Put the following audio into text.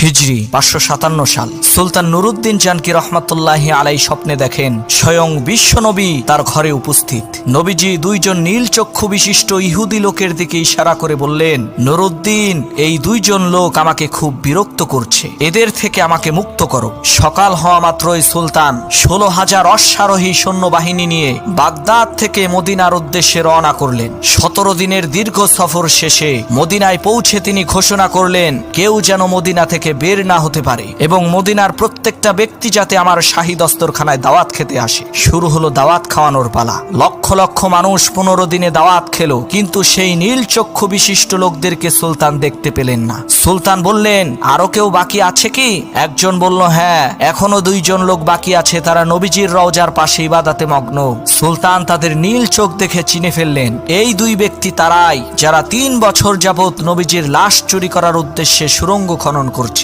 হিজরি 557 সাল। সুলতান নুরউদ্দিন জানকি রহমাতুল্লাহি আলাই স্বপ্নে দেখেন স্বয়ং বিশ্বনবী তার ঘরে উপস্থিত। নবীজি দুইজন নীল চক্ষু বিশিষ্ট ইহুদি লোকের দিকে ইশারা করে বললেন, নুরউদ্দিন, এই দুইজন লোক আমাকে খুব বিরক্ত করছে, এদের থেকে আমাকে মুক্ত করো। সকাল হওয়া মাত্রই সুলতান 16,000 অশ্বারোহী সৈন্যবাহিনী নিয়ে বাগদাদ থেকে মদিনার উদ্দেশ্যে রওনা করলেন। 17 দিনের দীর্ঘ সফর শেষে মদিনায় পৌঁছে তিনি ঘোষণা করলেন, কেউ যেন মদিনা থেকে বের না হতে পারে এবং মদিনার প্রত্যেকটা ব্যক্তি যাতে আমার শাহী দস্তরখানায় দাওয়াত খেতে আসে। শুরু হলো দাওয়াত খাওয়ানোর পালা। লক্ষ লক্ষ মানুষ 15 দিনে দাওয়াত খেলো, কিন্তু সেই নীল চক্ষু বিশিষ্ট লোকদেরকে সুলতান দেখতে পেলেন না। সুলতান বললেন, আরো কেউ বাকি আছে কি? একজন বলল, হ্যাঁ, এখনো 2 জন লোক বাকি আছে, তারা নবীজির রওজার পাশে ইবাদতে মগ্ন। সুলতান তাদের নীল চোখ দেখে চিনে ফেললেন, এই 2 ব্যক্তি তারাই যারা 3 বছর যাবৎ নবীজির লাশ চুরি করার উদ্দেশ্যে সুড়ঙ্গ খনন করছে।